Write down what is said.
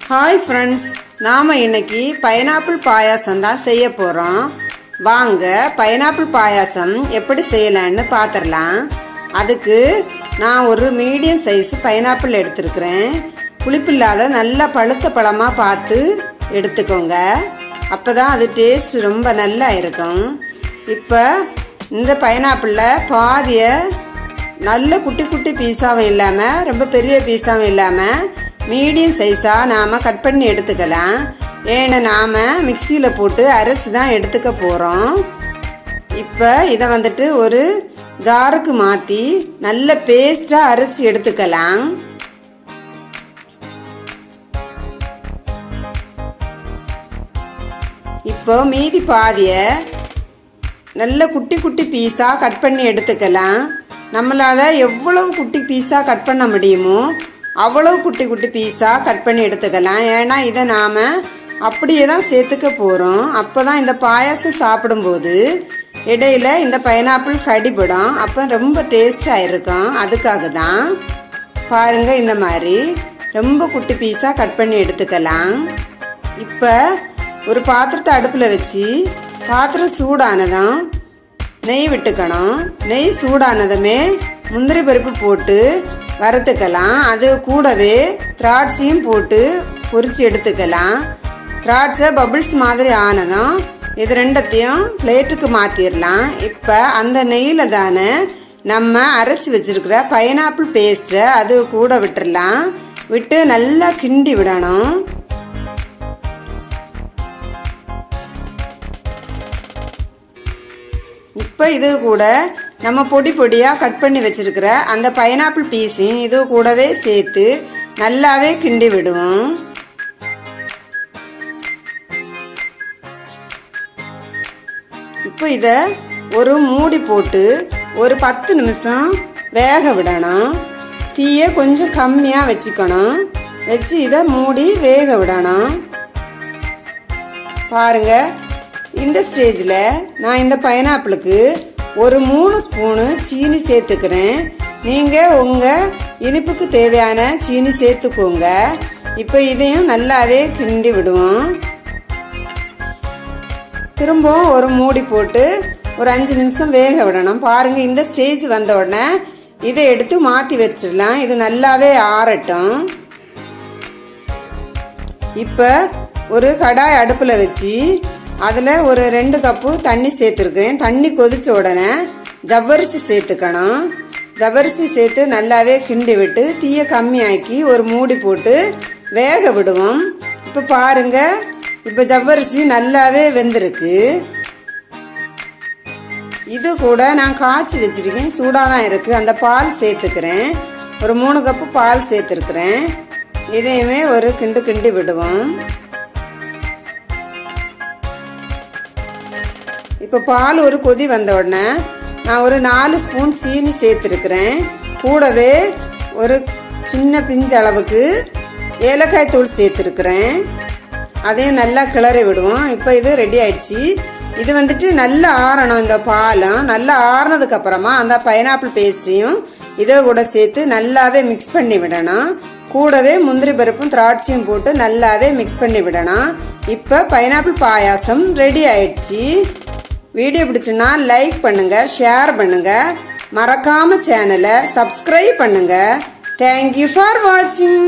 Hi friends, நாம் இன்னைக்கு pineapple பாயாசம் தான் செய்ய போகிறோம். வாங்க பைனாப்பிள் பாயாசம் எப்படி செய்யலான்னு பார்த்துடலாம். அதுக்கு நான் ஒரு மீடியம் சைஸ் பைனாப்பிள் எடுத்துருக்கிறேன். புளிப்பில்லாத நல்ல பழுத்த பழமாக பார்த்து எடுத்துக்கோங்க. அப்போ தான் அது டேஸ்ட் ரொம்ப நல்லா இருக்கும். இப்போ இந்த பைனாப்பிளில் பாதியை நல்ல குட்டி குட்டி பீஸாவும் இல்லாமல் ரொம்ப பெரிய பீஸாவும் இல்லாமல் மீடியம் சைஸாக நாம் கட் பண்ணி எடுத்துக்கலாம். ஏன்னா நாம் மிக்சியில் போட்டு அரைச்சி தான் எடுத்துக்க போகிறோம். இப்போ இதை வந்துட்டு ஒரு ஜாருக்கு மாற்றி நல்ல பேஸ்ட்டாக அரைச்சி எடுத்துக்கலாம். இப்போ மீதி பாதியை நல்ல குட்டி குட்டி பீஸாக கட் பண்ணி எடுத்துக்கலாம். நம்மளால் எவ்வளவு குட்டி பீஸாக கட் பண்ண முடியுமோ அவ்வளவு குட்டி குட்டி பீஸாக கட் பண்ணி எடுத்துக்கலாம். ஏன்னா இதை நாம் அப்படியே தான் சேர்த்துக்க போகிறோம். அப்போ தான் இந்த பாயாசம் சாப்பிடும்போது இடையில இந்த பைனாப்பிள் கடிபடும். அப்போ ரொம்ப டேஸ்டாக இருக்கும். அதுக்காக தான் பாருங்கள், இந்த மாதிரி ரொம்ப குட்டி பீஸாக கட் பண்ணி எடுத்துக்கலாம். இப்போ ஒரு பாத்திரத்தை அடுப்பில் வச்சு பாத்திரம் சூடானதும் நெய் விட்டுக்கணும். நெய் சூடானதுமே முந்திரி பருப்பு போட்டு வறுத்துக்கலாம். அது கூடவே திராட்சையும் போட்டு பொரிச்சு எடுத்துக்கலாம். திராட்சை பபிள்ஸ் மாதிரி ஆனதும் இது ரெண்டத்தையும் பிளேட்டுக்கு மாற்றிடலாம். இப்போ அந்த நெய்யில் தானே நம்ம அரைச்சி வச்சுருக்கிற பைனாப்பிள் பேஸ்ட்டை அது கூட விட்டுடலாம். விட்டு நல்லா கிண்டி விடணும். இப்போ இது கூட நம்ம பொடி பொடியாக கட் பண்ணி வச்சுருக்கிற அந்த பைனாப்பிள் பீஸையும் இது கூடவே சேர்த்து நல்லாவே கிண்டி விடுவோம். இப்போ இதை ஒரு மூடி போட்டு ஒரு 10 நிமிஷம் வேக விடணும். தீயை கொஞ்சம் கம்மியாக வச்சுக்கணும். வச்சு இதை மூடி வேக விடணும். பாருங்கள், இந்த ஸ்டேஜில் நான் இந்த பைனாப்பிளுக்கு ஒரு 3 ஸ்பூனு சீனி சேர்த்துக்கிறேன். நீங்கள் உங்கள் இனிப்புக்கு தேவையான சீனி சேர்த்துக்கோங்க. இப்போ இதையும் நல்லாவே கிண்டி விடுவோம். திரும்பவும் ஒரு மூடி போட்டு ஒரு 5 நிமிஷம் வேக விடணும். பாருங்கள், இந்த ஸ்டேஜ் வந்த உடனே இதை எடுத்து மாற்றி வச்சிடலாம். இது நல்லாவே ஆறட்டும். இப்போ ஒரு கடாய் அடுப்பில் வச்சு அதில் ஒரு 2 கப்பு தண்ணி சேர்த்துருக்கேன். தண்ணி கொதித்த உடனே ஜவ்வரிசி சேர்த்துக்கணும். ஜவ்வரிசி சேர்த்து நல்லாவே கிண்டி விட்டு தீயை கம்மியாக்கி ஒரு மூடி போட்டு வேக விடுவோம். இப்போ பாருங்கள், இப்போ ஜவ்வரிசி நல்லாவே வெந்திருக்கு. இது கூட நான் காய்ச்சி வச்சுருக்கேன், சூடாக தான் இருக்குது. அந்த பால் சேர்த்துக்கிறேன். ஒரு 3 கப்பு பால் சேர்த்துருக்குறேன். இதையுமே ஒரு கிண்டி விடுவோம். இப்போ பால் ஒரு கொதி வந்த உடனே நான் ஒரு 4 ஸ்பூன் சீனி சேர்த்துருக்குறேன். கூடவே ஒரு சின்ன பிஞ்சு அளவுக்கு ஏலக்காய் தூள் சேர்த்துருக்குறேன். அதையும் நல்லா கிளறி விடுவோம். இப்போ இது ரெடி ஆயிடுச்சு. இது வந்துட்டு நல்லா ஆறணும். இந்த பாலும் நல்லா ஆறினதுக்கப்புறமா அந்த பைனாப்பிள் பேஸ்ட்டையும் இதை கூட சேர்த்து நல்லாவே மிக்ஸ் பண்ணி விடணும். கூடவே முந்திரி பருப்பும் திராட்சையும் போட்டு நல்லாவே மிக்ஸ் பண்ணி விடணும். இப்போ பைனாப்பிள் பாயாசம் ரெடி ஆயிடுச்சு. வீடியோ பிடிச்சுன்னா லைக் பண்ணுங்கள், ஷேர் பண்ணுங்கள், மறக்காமல் சேனலை சப்ஸ்கிரைப் பண்ணுங்கள். தேங்க்யூ ஃபார் வாட்சிங்.